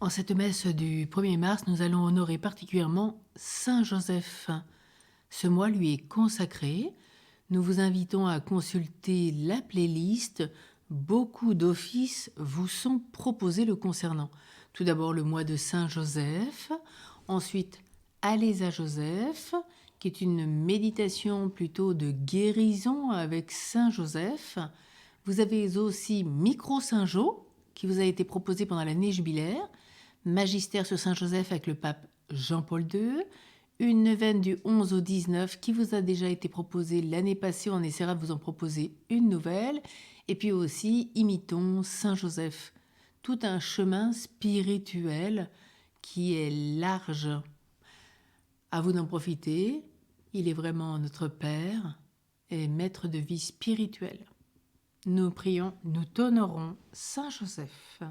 En cette messe du 1er mars, nous allons honorer particulièrement Saint Joseph. Ce mois lui est consacré. Nous vous invitons à consulter la playlist. Beaucoup d'offices vous sont proposés le concernant. Tout d'abord le mois de Saint Joseph, ensuite Allez à Joseph, qui est une méditation plutôt de guérison avec Saint Joseph. Vous avez aussi Micro Saint-Jo, qui vous a été proposé pendant l'année jubilaire, Magistère sur Saint Joseph avec le pape Jean-Paul II, une neuvaine du 11 au 19 qui vous a déjà été proposée l'année passée, on essaiera de vous en proposer une nouvelle, et puis aussi Imitons Saint Joseph, tout un chemin spirituel qui est large. À vous d'en profiter, il est vraiment notre Père et maître de vie spirituelle. Nous prions, nous t'honorons, Saint Joseph.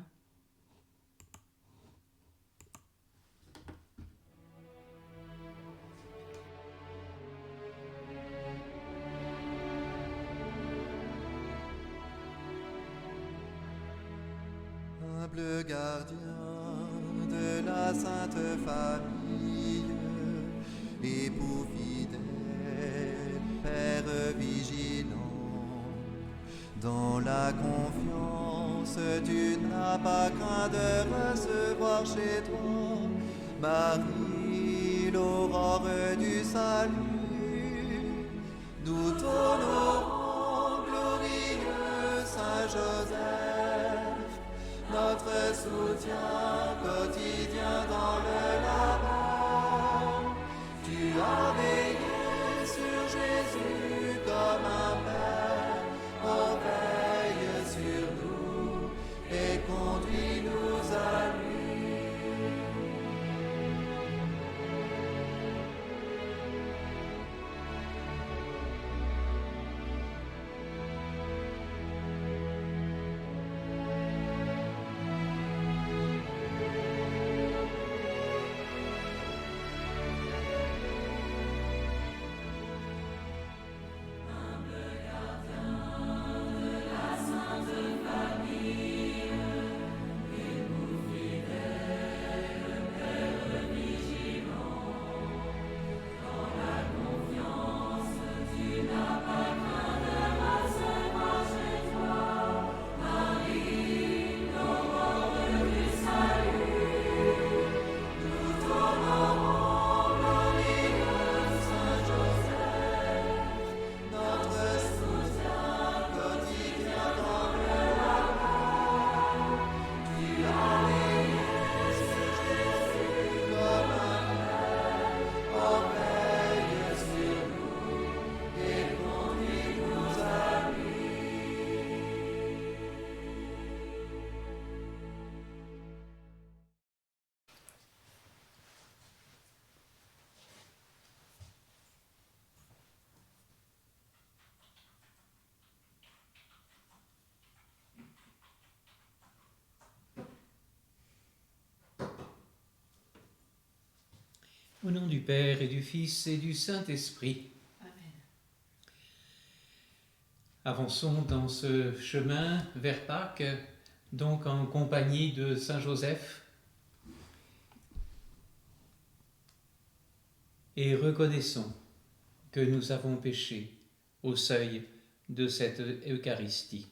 Humble gardien de la Sainte Famille, époux fidèle, Père vigilant, dans la confiance tu n'as pas craint de recevoir chez toi Marie, l'aurore du salut. Nous t'honorons, glorieux Saint Joseph, notre soutien quotidien dans le labeur. Tu as veillé sur Jésus comme un père, on veille sur nous et conduis-nous à lui. Au nom du Père et du Fils et du Saint-Esprit. Amen. Avançons dans ce chemin vers Pâques, donc en compagnie de Saint Joseph, et reconnaissons que nous avons péché au seuil de cette Eucharistie.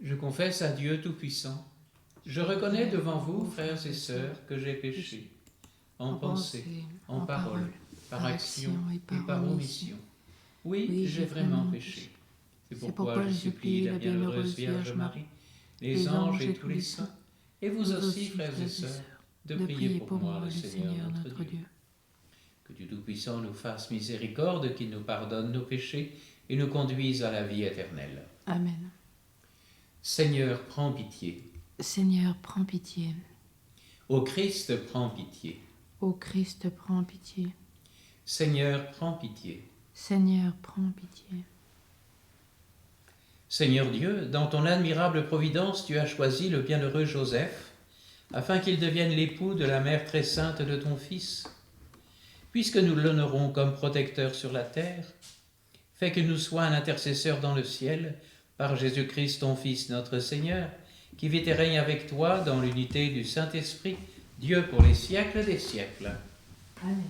Je confesse à Dieu Tout-Puissant, je reconnais devant vous, frères et sœurs, que j'ai péché, en pensée, en parole, par action et par omission. Oui, j'ai vraiment péché. C'est pourquoi je supplie la bienheureuse Vierge Marie, les anges et tous les saints, et vous aussi, frères et sœurs, de prier pour moi, le Seigneur notre Dieu. Que Dieu Tout-Puissant nous fasse miséricorde, qu'il nous pardonne nos péchés et nous conduise à la vie éternelle. Amen. Seigneur, prends pitié. Seigneur, prends pitié. Ô Christ, prends pitié. Ô Christ, prends pitié. Seigneur, prends pitié. Seigneur, prends pitié. Seigneur Dieu, dans ton admirable providence, tu as choisi le bienheureux Joseph, afin qu'il devienne l'époux de la mère très sainte de ton Fils. Puisque nous l'honorons comme protecteur sur la terre, fais qu'il nous soit un intercesseur dans le ciel, par Jésus-Christ ton Fils notre Seigneur, qui vit et règne avec toi dans l'unité du Saint-Esprit, Dieu pour les siècles des siècles. Amen.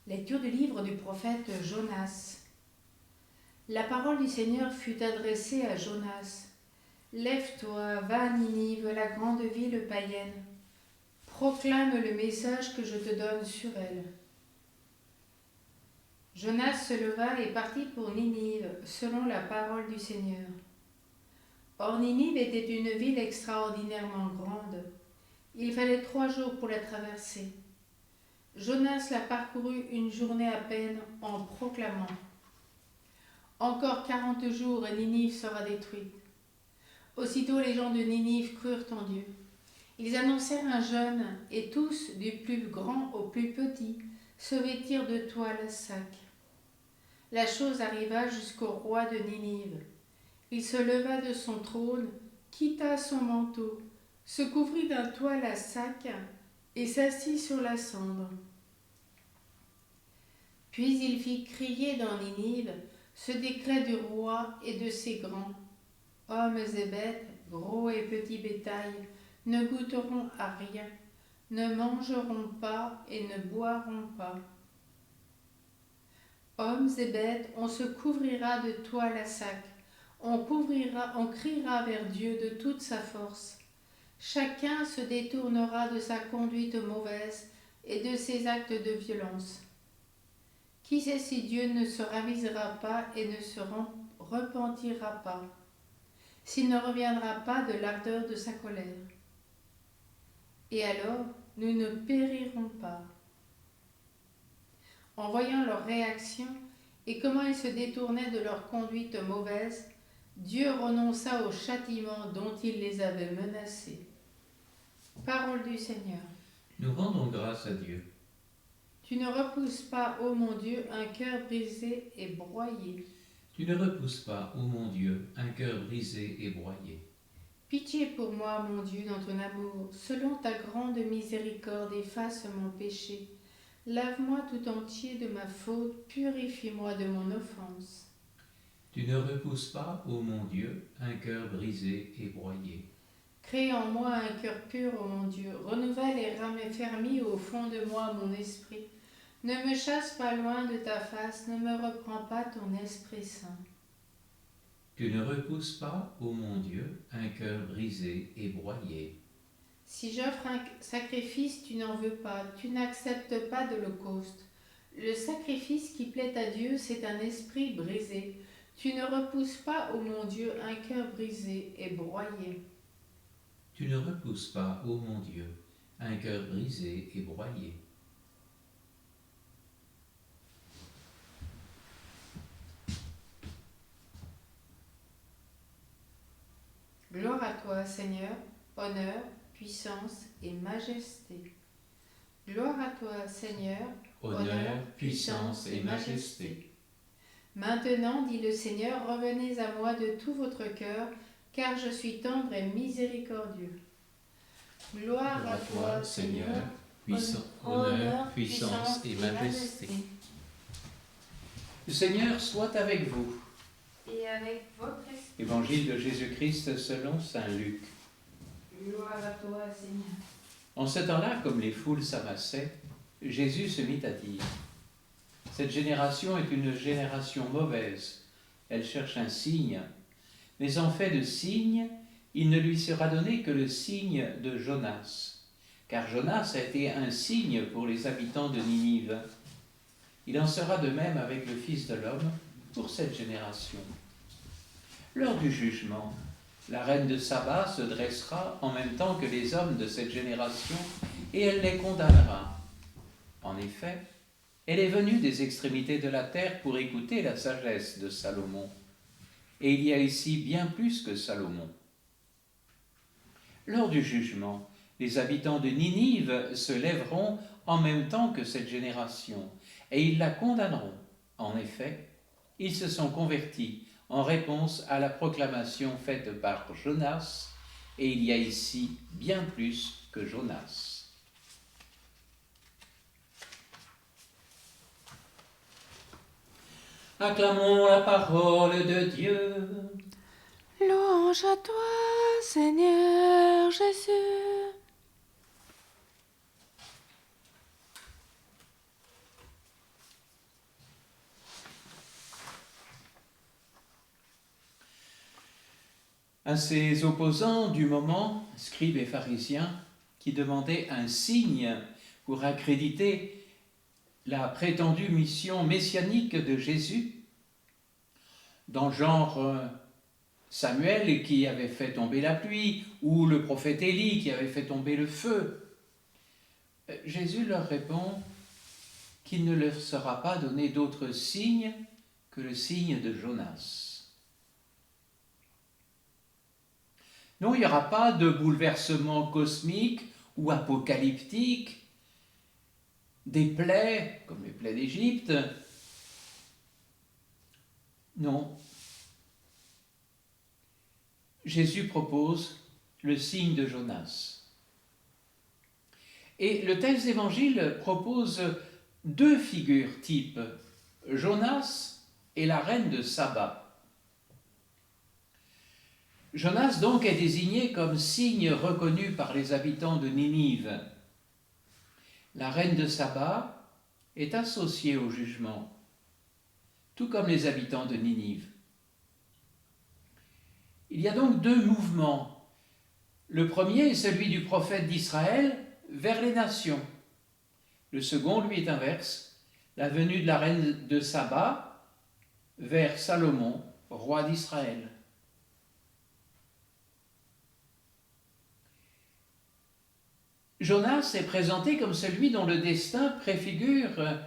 Lecture du livre du prophète Jonas. La parole du Seigneur fut adressée à Jonas. Lève-toi, va à Ninive, la grande ville païenne. Proclame le message que je te donne sur elle. Jonas se leva et partit pour Ninive, selon la parole du Seigneur. Or Ninive était une ville extraordinairement grande. Il fallait 3 jours pour la traverser. Jonas la parcourut une journée à peine en proclamant « Encore 40 jours et Ninive sera détruite. » Aussitôt les gens de Ninive crurent en Dieu. Ils annoncèrent un jeûne et tous, du plus grand au plus petit, se vêtirent de toile à sac. La chose arriva jusqu'au roi de Ninive. Il se leva de son trône, quitta son manteau, se couvrit d'un toile à sac et s'assit sur la cendre. Puis il fit crier dans Ninive ce décret du roi et de ses grands. Hommes et bêtes, gros et petits bétail, ne goûteront à rien, ne mangeront pas et ne boiront pas. Hommes et bêtes, on se couvrira de toile à sac, on criera vers Dieu de toute sa force. Chacun se détournera de sa conduite mauvaise et de ses actes de violence. Qui sait si Dieu ne se ravisera pas et ne se repentira pas, s'il ne reviendra pas de l'ardeur de sa colère? Et alors, nous ne périrons pas. En voyant leur réaction et comment ils se détournaient de leur conduite mauvaise, Dieu renonça au châtiment dont il les avait menacés. Parole du Seigneur. Nous rendons grâce à Dieu. Tu ne repousses pas, ô mon Dieu, un cœur brisé et broyé. Tu ne repousses pas, ô mon Dieu, un cœur brisé et broyé. Pitié pour moi, mon Dieu, dans ton amour. Selon ta grande miséricorde, efface mon péché. Lave-moi tout entier de ma faute, purifie-moi de mon offense. Tu ne repousses pas, ô mon Dieu, un cœur brisé et broyé. Crée en moi un cœur pur, ô mon Dieu. Renouvelle et raffermis au fond de moi mon esprit. Ne me chasse pas loin de ta face, ne me reprends pas ton Esprit Saint. Tu ne repousses pas, ô mon Dieu, un cœur brisé et broyé. Si j'offre un sacrifice, tu n'en veux pas, tu n'acceptes pas d'holocauste. Le sacrifice qui plaît à Dieu, c'est un esprit brisé. Tu ne repousses pas, ô mon Dieu, un cœur brisé et broyé. Tu ne repousses pas, ô mon Dieu, un cœur brisé et broyé. Gloire à toi, Seigneur, honneur, puissance et majesté. Gloire à toi, Seigneur, Honneur, puissance et majesté. Maintenant, dit le Seigneur, revenez à moi de tout votre cœur, car je suis tendre et miséricordieux. Gloire à toi, Seigneur, honneur, puissance et majesté. Le Seigneur soit avec vous. Et avec votre esprit. Évangile de Jésus-Christ selon saint Luc. Gloire à toi, Seigneur. En ce temps-là, comme les foules s'amassaient, Jésus se mit à dire : Cette génération est une génération mauvaise. Elle cherche un signe. Mais en fait de signe, il ne lui sera donné que le signe de Jonas. Car Jonas a été un signe pour les habitants de Ninive. Il en sera de même avec le Fils de l'homme pour cette génération. Lors du jugement, la reine de Saba se dressera en même temps que les hommes de cette génération et elle les condamnera. En effet, elle est venue des extrémités de la terre pour écouter la sagesse de Salomon. Et il y a ici bien plus que Salomon. Lors du jugement, les habitants de Ninive se lèveront en même temps que cette génération, et ils la condamneront. En effet, ils se sont convertis en réponse à la proclamation faite par Jonas, et il y a ici bien plus que Jonas. Acclamons la parole de Dieu. Louange à toi, Seigneur Jésus. À ses opposants du moment, scribes et pharisiens, qui demandaient un signe pour accréditer la prétendue mission messianique de Jésus, dans le genre Samuel qui avait fait tomber la pluie, ou le prophète Élie qui avait fait tomber le feu, Jésus leur répond qu'il ne leur sera pas donné d'autre signe que le signe de Jonas. Non, il n'y aura pas de bouleversement cosmique ou apocalyptique, des plaies, comme les plaies d'Égypte. Non. Jésus propose le signe de Jonas. Et le texte d'évangile propose deux figures types, Jonas et la reine de Saba. Jonas donc est désigné comme signe reconnu par les habitants de Ninive. La reine de Saba est associée au jugement, tout comme les habitants de Ninive. Il y a donc deux mouvements. Le premier est celui du prophète d'Israël vers les nations. Le second, lui, est inverse, la venue de la reine de Saba vers Salomon, roi d'Israël. Jonas est présenté comme celui dont le destin préfigure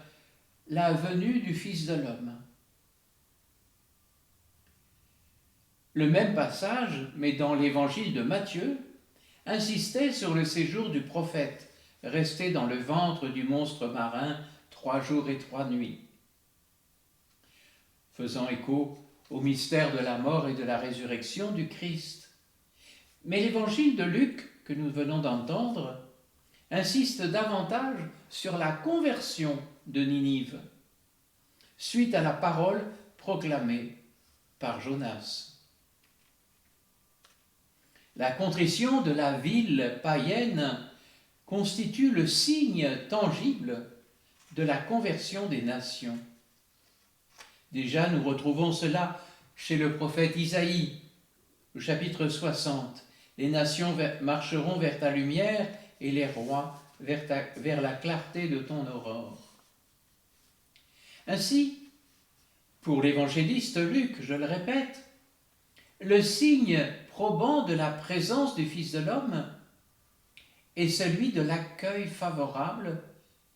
la venue du Fils de l'homme. Le même passage, mais dans l'évangile de Matthieu, insistait sur le séjour du prophète, resté dans le ventre du monstre marin 3 jours et 3 nuits, faisant écho au mystère de la mort et de la résurrection du Christ. Mais l'évangile de Luc, que nous venons d'entendre, insiste davantage sur la conversion de Ninive, suite à la parole proclamée par Jonas. La contrition de la ville païenne constitue le signe tangible de la conversion des nations. Déjà, nous retrouvons cela chez le prophète Isaïe, au chapitre 60. Les nations marcheront vers ta lumière et les rois vers la clarté de ton aurore. Ainsi, pour l'évangéliste Luc, je le répète, le signe probant de la présence du Fils de l'homme est celui de l'accueil favorable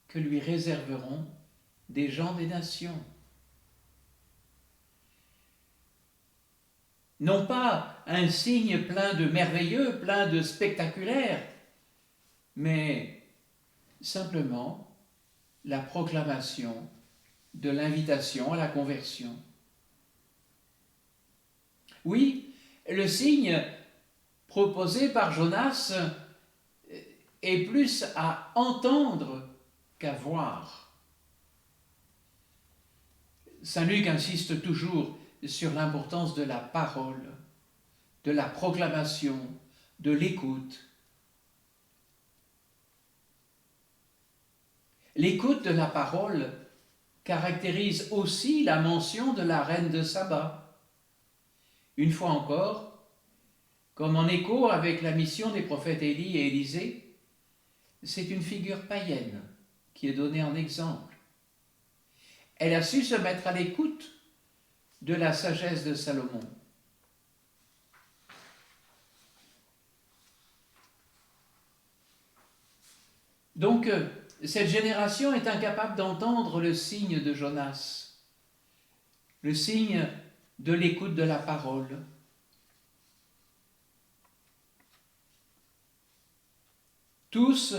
que lui réserveront des gens des nations. Non pas un signe plein de merveilleux, plein de spectaculaire, mais simplement la proclamation de l'invitation à la conversion. Oui, le signe proposé par Jonas est plus à entendre qu'à voir. Saint Luc insiste toujours sur l'importance de la parole, de la proclamation, de l'écoute. L'écoute de la parole caractérise aussi la mention de la reine de Saba. Une fois encore, comme en écho avec la mission des prophètes Élie et Élisée, c'est une figure païenne qui est donnée en exemple. Elle a su se mettre à l'écoute de la sagesse de Salomon. Donc, cette génération est incapable d'entendre le signe de Jonas, le signe de l'écoute de la parole. Tous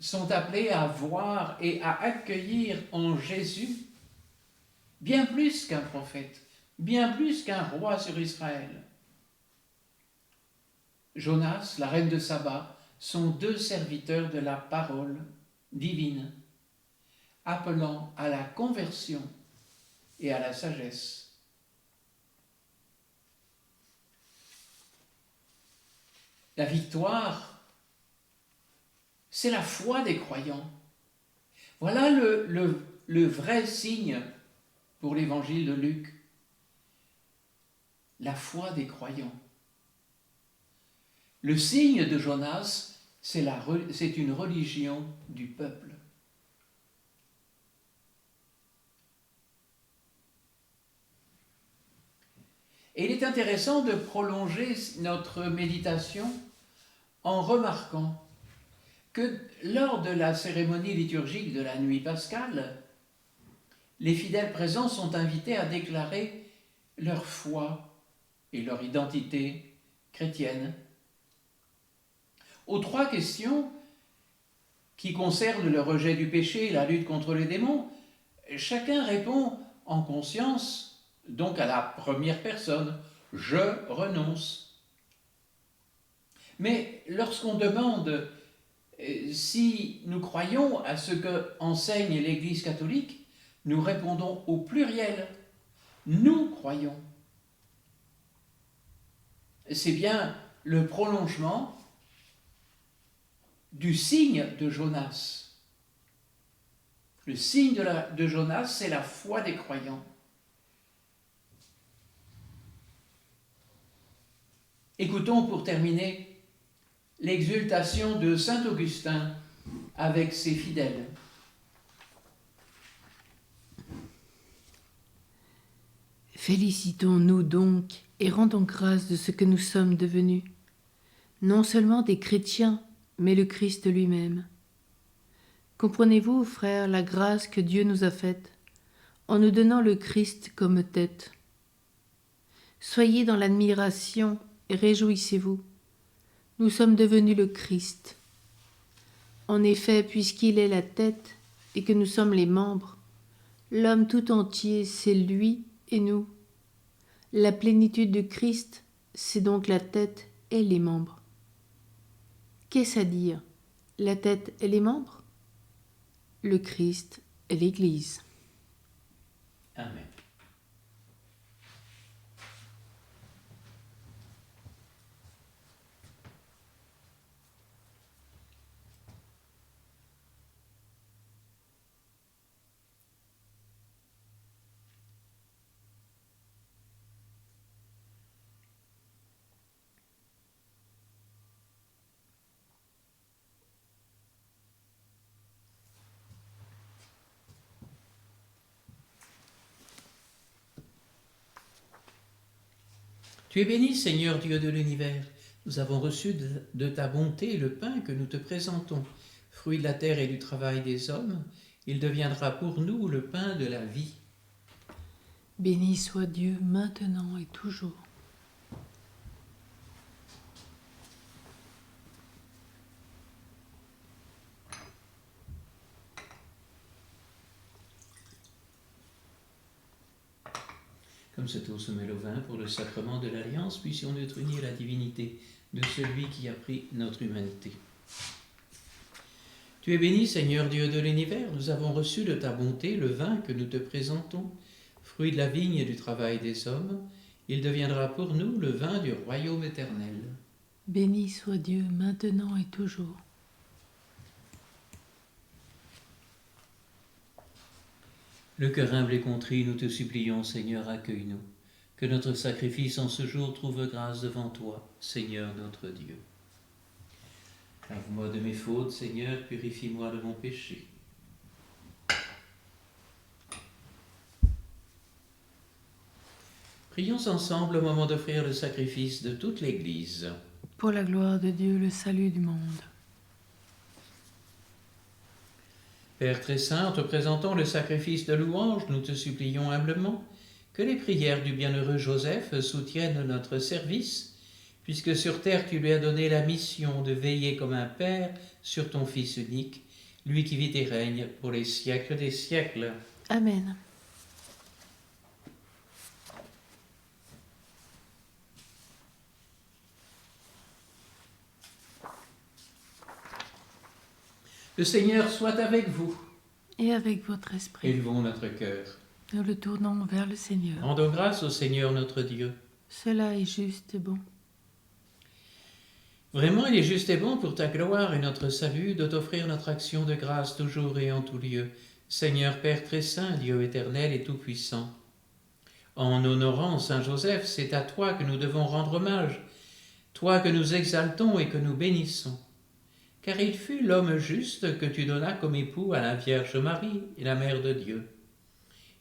sont appelés à voir et à accueillir en Jésus bien plus qu'un prophète, bien plus qu'un roi sur Israël. Jonas, la reine de Saba, sont deux serviteurs de la parole divine, appelant à la conversion et à la sagesse. La victoire, c'est la foi des croyants. Voilà le vrai signe pour l'évangile de Luc. La foi des croyants. Le signe de Jonas, c'est une religion du peuple. Et il est intéressant de prolonger notre méditation en remarquant que lors de la cérémonie liturgique de la nuit pascale, les fidèles présents sont invités à déclarer leur foi et leur identité chrétienne. Aux trois questions qui concernent le rejet du péché et la lutte contre les démons, chacun répond en conscience, donc à la première personne, « je renonce ». Mais lorsqu'on demande si nous croyons à ce que enseigne l'Église catholique, nous répondons au pluriel, « nous croyons ». C'est bien le prolongement du signe de Jonas. Le signe de Jonas, c'est la foi des croyants. Écoutons pour terminer l'exultation de saint Augustin avec ses fidèles. Félicitons-nous donc et rendons grâce de ce que nous sommes devenus, non seulement des chrétiens, mais le Christ lui-même. Comprenez-vous, frères, la grâce que Dieu nous a faite en nous donnant le Christ comme tête. Soyez dans l'admiration et réjouissez-vous. Nous sommes devenus le Christ. En effet, puisqu'il est la tête et que nous sommes les membres, l'homme tout entier, c'est lui et nous. La plénitude de Christ, c'est donc la tête et les membres. Qu'est-ce à dire? La tête et les membres? Le Christ et l'Église. Amen. Tu es béni, Seigneur Dieu de l'univers. Nous avons reçu de ta bonté le pain que nous te présentons, fruit de la terre et du travail des hommes. Il deviendra pour nous le pain de la vie. Béni soit Dieu maintenant et toujours. Comme cette eau se mêle au vin pour le sacrement de l'Alliance, puissions-nous être unis à la divinité de celui qui a pris notre humanité. Tu es béni, Seigneur Dieu de l'univers, nous avons reçu de ta bonté le vin que nous te présentons, fruit de la vigne et du travail des hommes. Il deviendra pour nous le vin du royaume éternel. Béni soit Dieu maintenant et toujours. Le cœur humble et contrit, nous te supplions, Seigneur, accueille-nous. Que notre sacrifice en ce jour trouve grâce devant toi, Seigneur notre Dieu. Lave-moi de mes fautes, Seigneur, purifie-moi de mon péché. Prions ensemble au moment d'offrir le sacrifice de toute l'Église. Pour la gloire de Dieu, le salut du monde. Père très saint, en te présentant le sacrifice de louange, nous te supplions humblement que les prières du bienheureux Joseph soutiennent notre service, puisque sur terre tu lui as donné la mission de veiller comme un père sur ton Fils unique, lui qui vit et règne pour les siècles des siècles. Amen. Le Seigneur soit avec vous. Et avec votre esprit, Élevons notre cœur. nous le tournons vers le Seigneur. Rendons grâce au Seigneur notre Dieu. Cela est juste et bon. Vraiment, il est juste et bon pour ta gloire et notre salut de t'offrir notre action de grâce toujours et en tout lieu. Seigneur Père très saint, Dieu éternel et tout-puissant. En honorant Saint Joseph, c'est à toi que nous devons rendre hommage, toi que nous exaltons et que nous bénissons. Car il fut l'homme juste que tu donnas comme époux à la Vierge Marie, la Mère de Dieu.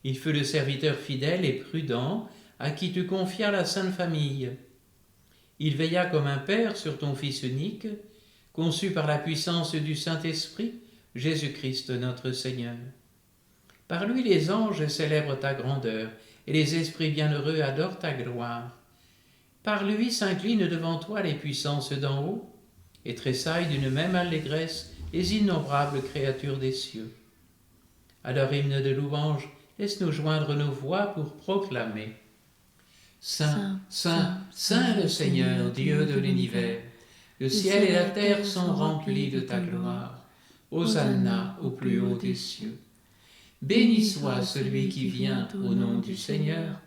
Il fut le serviteur fidèle et prudent à qui tu confias la Sainte Famille. Il veilla comme un père sur ton Fils unique, conçu par la puissance du Saint-Esprit, Jésus-Christ notre Seigneur. Par lui les anges célèbrent ta grandeur, et les esprits bienheureux adorent ta gloire. Par lui s'inclinent devant toi les puissances d'en haut, et tressaillent d'une même allégresse les innombrables créatures des cieux. À leur hymne de louange, laisse-nous joindre nos voix pour proclamer. Saint, Saint, Saint le Seigneur, Dieu de l'univers, le ciel et la terre sont remplis de ta gloire. Hosanna au plus haut des cieux. Béni soit celui qui vient au nom du Seigneur.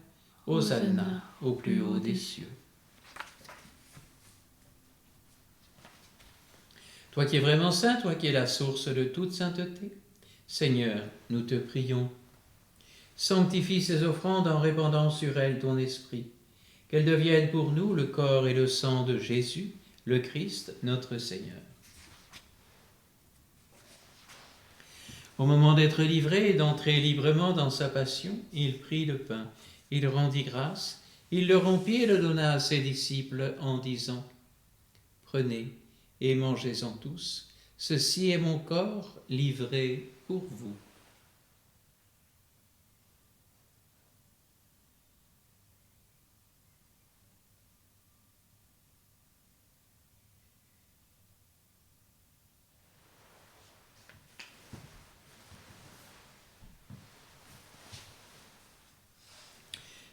Hosanna au plus haut des cieux. Toi qui es vraiment saint, toi qui es la source de toute sainteté, Seigneur, nous te prions. Sanctifie ces offrandes en répandant sur elles ton esprit, qu'elles deviennent pour nous le corps et le sang de Jésus, le Christ, notre Seigneur. Au moment d'être livré et d'entrer librement dans sa passion, il prit le pain, il rendit grâce, il le rompit et le donna à ses disciples en disant « Prenez et mangez-en tous, ceci est mon corps livré pour vous. »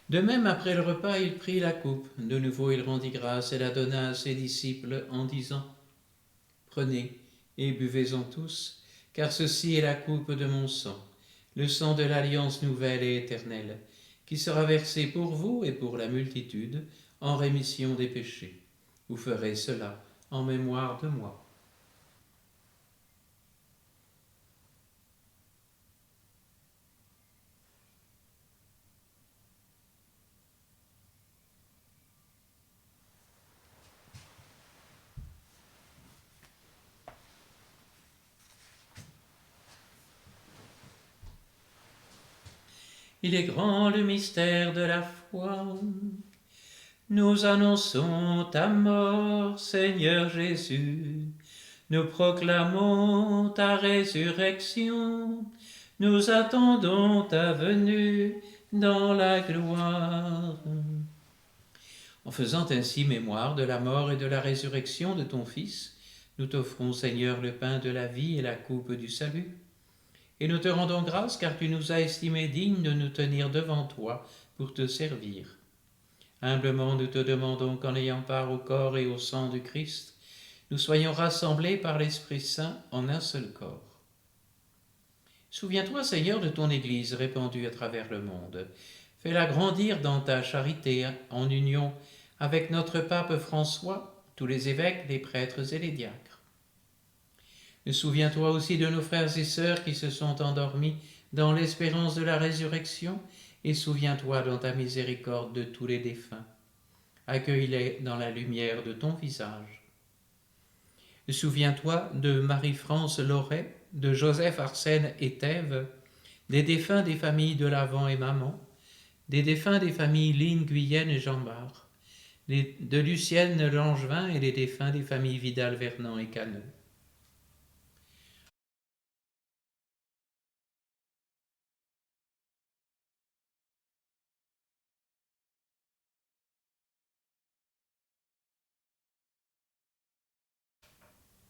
De même, après le repas, il prit la coupe. De nouveau, il rendit grâce et la donna à ses disciples en disant « Prenez et buvez-en tous, car ceci est la coupe de mon sang, le sang de l'alliance nouvelle et éternelle, qui sera versé pour vous et pour la multitude en rémission des péchés. Vous ferez cela en mémoire de moi. » Il est grand le mystère de la foi. Nous annonçons ta mort, Seigneur Jésus. Nous proclamons ta résurrection. Nous attendons ta venue dans la gloire. En faisant ainsi mémoire de la mort et de la résurrection de ton Fils, nous t'offrons, Seigneur, le pain de la vie et la coupe du salut. Et nous te rendons grâce car tu nous as estimés dignes de nous tenir devant toi pour te servir. Humblement nous te demandons qu'en ayant part au corps et au sang du Christ, nous soyons rassemblés par l'Esprit Saint en un seul corps. Souviens-toi, Seigneur, de ton Église répandue à travers le monde. Fais-la grandir dans ta charité en union avec notre pape François, tous les évêques, les prêtres et les diacres. Souviens-toi aussi de nos frères et sœurs qui se sont endormis dans l'espérance de la résurrection, et souviens-toi dans ta miséricorde de tous les défunts. Accueille-les dans la lumière de ton visage. Souviens-toi de Marie-France Loret, de Joseph Arsène et Thève, des défunts des familles de Lavant et Maman, des défunts des familles Line, Guyenne et Jean-Bart, de Lucienne Langevin et des défunts des familles Vidal, Vernant et Canneux.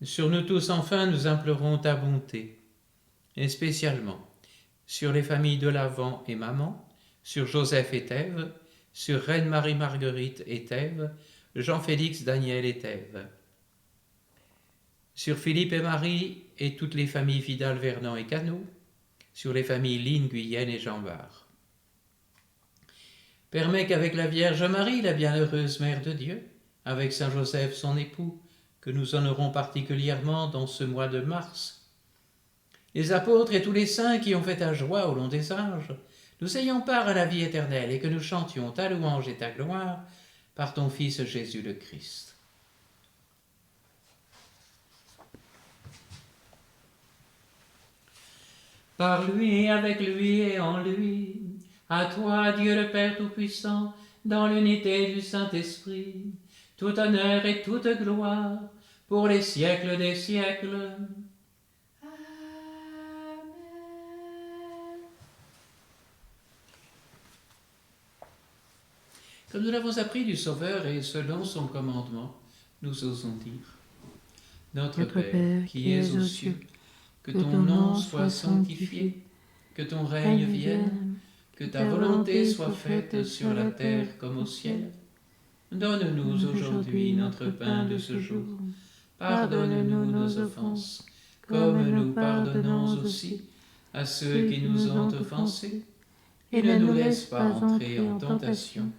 Sur nous tous, enfin, nous implorons ta bonté. et spécialement sur les familles de Lavan et Maman, sur Joseph et Thève, sur Reine Marie-Marguerite et Thève, Jean-Félix, Daniel et Thève, sur Philippe et Marie et toutes les familles Vidal, Vernon et Cano, sur les familles Line, Guyenne et Jean-Bart. Permets qu'avec la Vierge Marie, la bienheureuse Mère de Dieu, avec Saint Joseph son époux, que nous honorons particulièrement dans ce mois de mars, les apôtres et tous les saints qui ont fait ta joie au long des âges, nous ayons part à la vie éternelle et que nous chantions ta louange et ta gloire par ton Fils Jésus le Christ. Par lui, avec lui et en lui, à toi, Dieu le Père Tout-Puissant, dans l'unité du Saint-Esprit, tout honneur et toute gloire, pour les siècles des siècles. Amen. Comme nous l'avons appris du Sauveur et selon son commandement, nous osons dire: Notre Père, qui es aux cieux, que ton nom soit sanctifié, que ton règne vienne, que ta volonté soit faite sur la terre comme au ciel. Donne-nous aujourd'hui notre pain de ce jour. Pardonne-nous nos offenses, comme nous pardonnons aussi à ceux qui nous ont offensés. Et ne nous laisse pas entrer en tentation,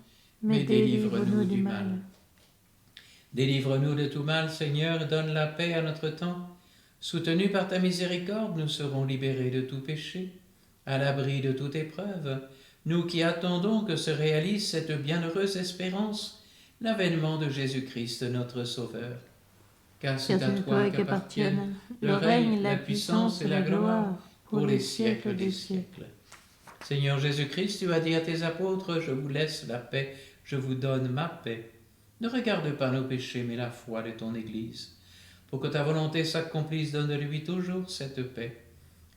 mais délivre-nous du mal. Délivre-nous de tout mal, Seigneur, donne la paix à notre temps. Soutenus par ta miséricorde, nous serons libérés de tout péché, à l'abri de toute épreuve, nous qui attendons que se réalise cette bienheureuse espérance, l'avènement de Jésus-Christ, notre Sauveur. Car c'est à toi qu'appartiennent le règne, la puissance et la gloire pour les siècles des siècles. Seigneur Jésus-Christ, tu as dit à tes apôtres: je vous laisse la paix, je vous donne ma paix. Ne regarde pas nos péchés, mais la foi de ton Église. Pour que ta volonté s'accomplisse, donne-lui toujours cette paix,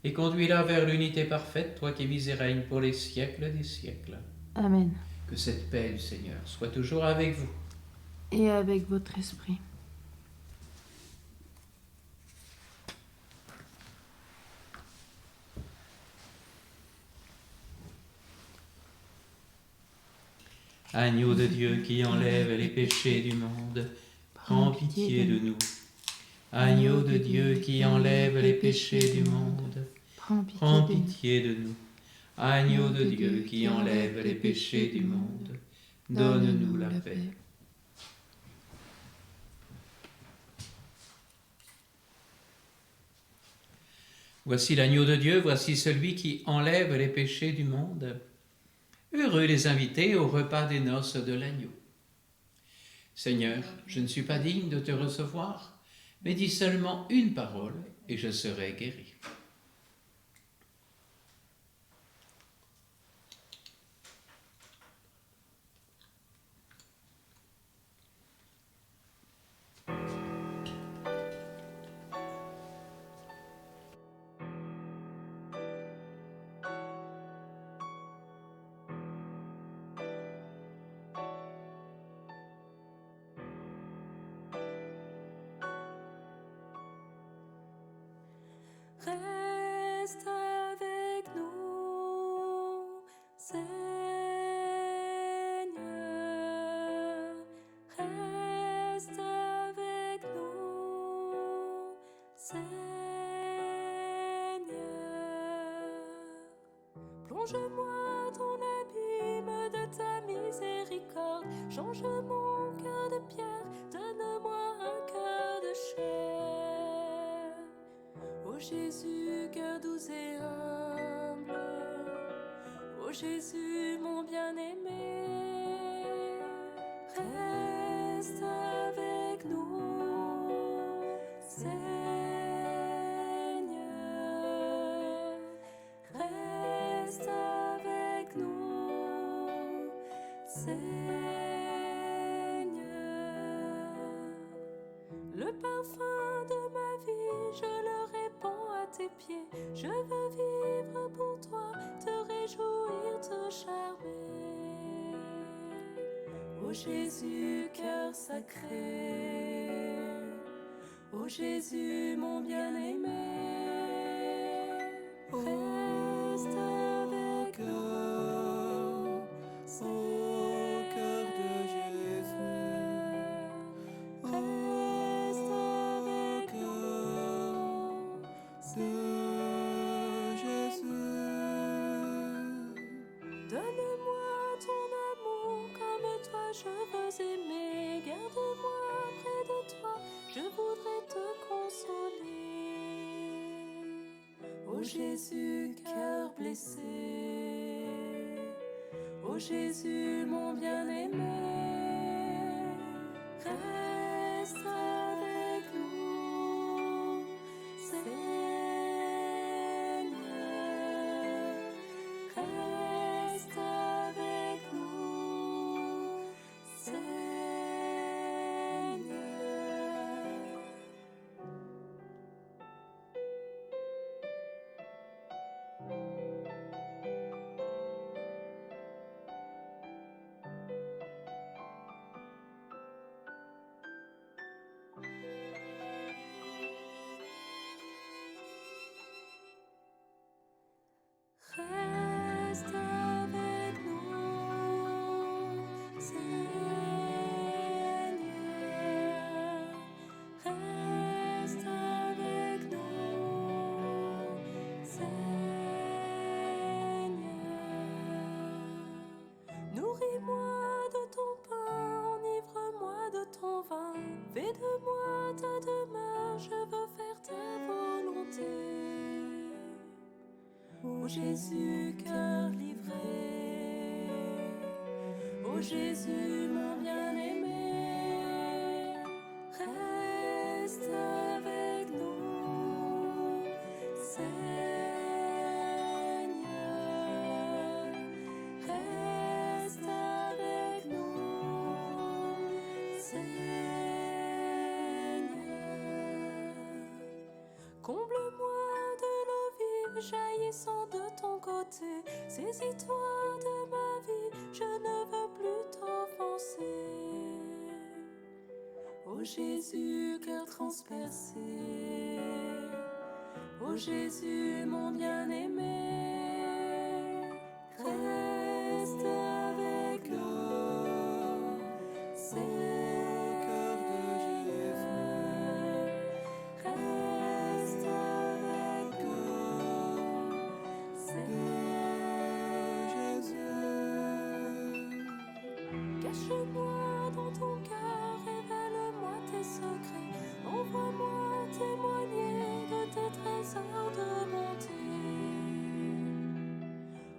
et conduis-la vers l'unité parfaite, toi qui vis et règnes pour les siècles des siècles. Amen. Que cette paix du Seigneur soit toujours avec vous. Et avec votre esprit. Agneau de Dieu qui enlève les péchés du monde, prends pitié de nous. Agneau de Dieu qui enlève les péchés du monde, prends pitié de nous. Agneau de Dieu qui enlève les péchés du monde, donne-nous la paix. Voici l'agneau de Dieu, voici celui qui enlève les péchés du monde. Heureux les invités au repas des noces de l'agneau. Seigneur, je ne suis pas digne de te recevoir, mais dis seulement une parole et je serai guéri. Reste avec nous, Seigneur, reste avec nous, Seigneur. Plonge-moi dans l'abîme de ta miséricorde, change mon cœur de pierre, donne-moi un cœur de chair. Ô Jésus, cœur doux et humble, ô Jésus, mon bien-aimé, reste avec nous, Seigneur, reste avec nous, Seigneur. Le parfum de ma vie, je le répands à tes pieds. Je veux vivre pour toi, te réjouir, te charmer. Ô Jésus, cœur sacré, ô Jésus, mon bien-aimé, aimé, garde-moi près de toi, je voudrais te consoler. Ô Jésus, cœur blessé, ô Jésus, mon bien-aimé, reste avec nous, Seigneur, reste avec nous, Seigneur. Reste avec nous, Seigneur. Reste avec nous, Seigneur. Nourris-moi de ton pain, enivre-moi de ton vin. Fais de moi ta demeure, je veux faire ta volonté. Ô Jésus, cœur livré, ô Jésus, mon bien-aimé, reste avec nous, Seigneur, reste avec nous, Seigneur. Comble-moi de l'eau vive jaillissant de ton côté. Saisis-toi de ma vie, je ne veux plus t'offenser. Ô Jésus, cœur transpercé, ô Jésus, mon bien-aimé, reste avec nous, Cœur de Seigneur, reste avec nous, Seigneur. Cache-moi dans ton cœur, révèle-moi tes secrets, envoie-moi témoigner de tes trésors de bonté.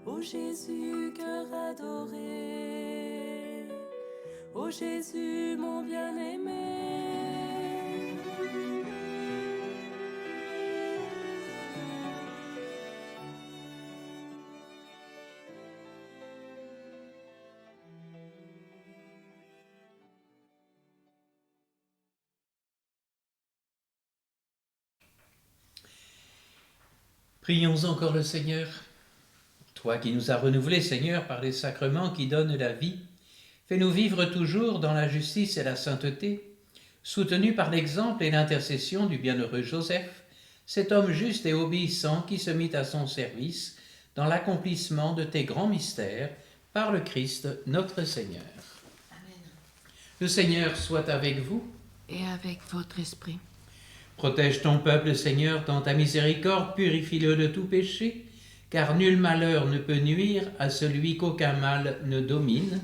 Ô Jésus, cœur adoré, ô Jésus, mon bien-aimé. Prions encore le Seigneur. Toi qui nous as renouvelés, Seigneur, par les sacrements qui donnent la vie, fais-nous vivre toujours dans la justice et la sainteté, soutenus par l'exemple et l'intercession du bienheureux Joseph, cet homme juste et obéissant qui se mit à son service dans l'accomplissement de tes grands mystères, par le Christ notre Seigneur. Amen. Le Seigneur soit avec vous. Et avec votre esprit. Protège ton peuple, Seigneur, dans ta miséricorde, purifie-le de tout péché, car nul malheur ne peut nuire à celui qu'aucun mal ne domine.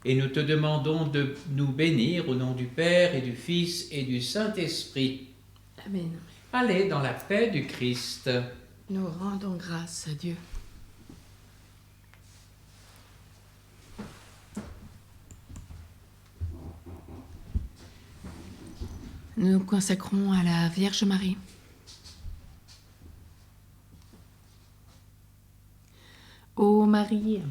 Et nous te demandons de nous bénir au nom du Père et du Fils et du Saint-Esprit. Amen. Allez dans la paix du Christ. Nous rendons grâce à Dieu. Nous nous consacrons à la Vierge Marie. Ô Marie,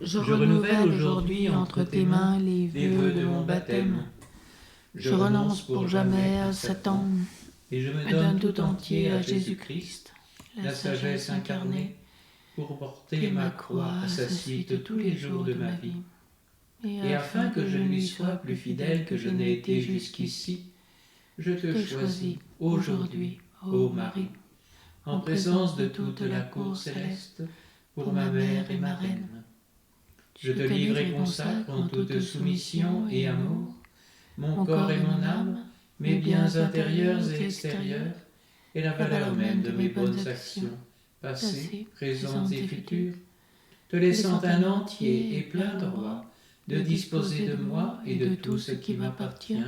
je renouvelle aujourd'hui entre tes mains les vœux de mon baptême. Je renonce pour jamais à Satan et je et donne tout entier à Jésus-Christ, la sagesse incarnée, pour porter ma croix à sa suite tous les jours de ma vie. Et afin que je lui sois plus fidèle que je n'ai été jusqu'ici, je te choisis aujourd'hui, ô Marie, en présence de toute la cour céleste, pour ma mère et ma reine. Je te livre et consacre en toute soumission et amour mon corps et mon âme, mes biens intérieurs et extérieurs, et la valeur même de mes bonnes actions, passées, présentes et futures, te laissant un entier et plein droit de disposer de moi et de tout ce qui m'appartient,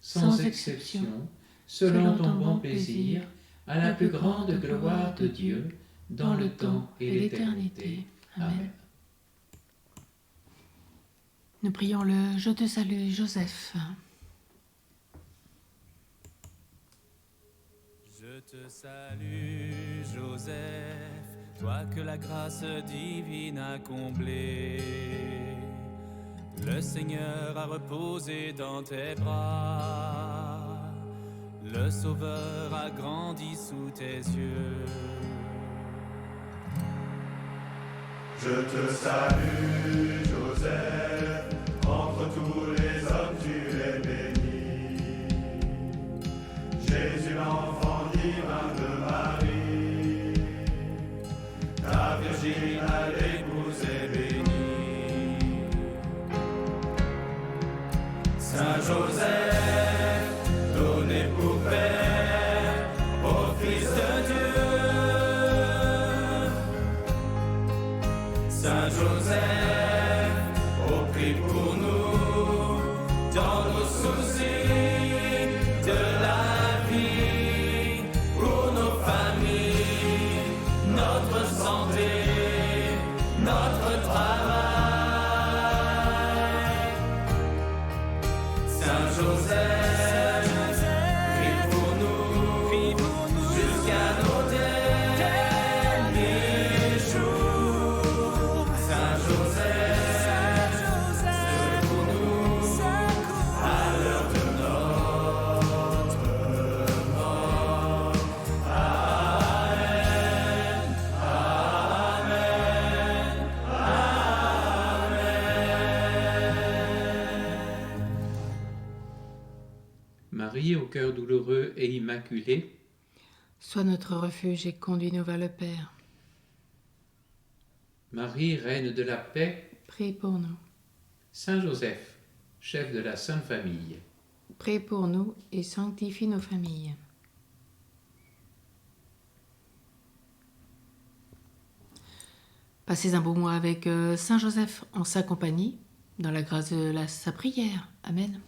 sans exception, selon ton bon plaisir, à la plus grande gloire de Dieu, dans le temps et l'éternité. Amen. Nous prions le Je te salue, Joseph. Je te salue, Joseph, toi que la grâce divine a comblé. Le Seigneur a reposé dans tes bras, le Sauveur a grandi sous tes yeux. Je te salue, Joseph, entre tous les hommes tu es béni. Jésus, l'enfant divin de Marie, ta Virgine à l'épouse est bénie. Saint Joseph, donné pour père au Fils de Dieu. Saint Joseph, oh prie pour nous, dans nos soucis de la vie, pour nos familles, notre santé, notre travail. Saint Joseph, prie pour nous, jusqu'à nos derniers jours. Saint Joseph, secours nous à l'heure de notre mort. Amen, Amen, Amen. Marie, au cœur douloureux et immaculé, Sois notre refuge et conduis-nous vers le Père. Marie, reine de la paix, Prie pour nous. Saint Joseph, chef de la Sainte Famille, Prie pour nous et sanctifie nos familles. Passez un beau mois avec Saint Joseph en sa compagnie, dans la grâce de sa prière. Amen.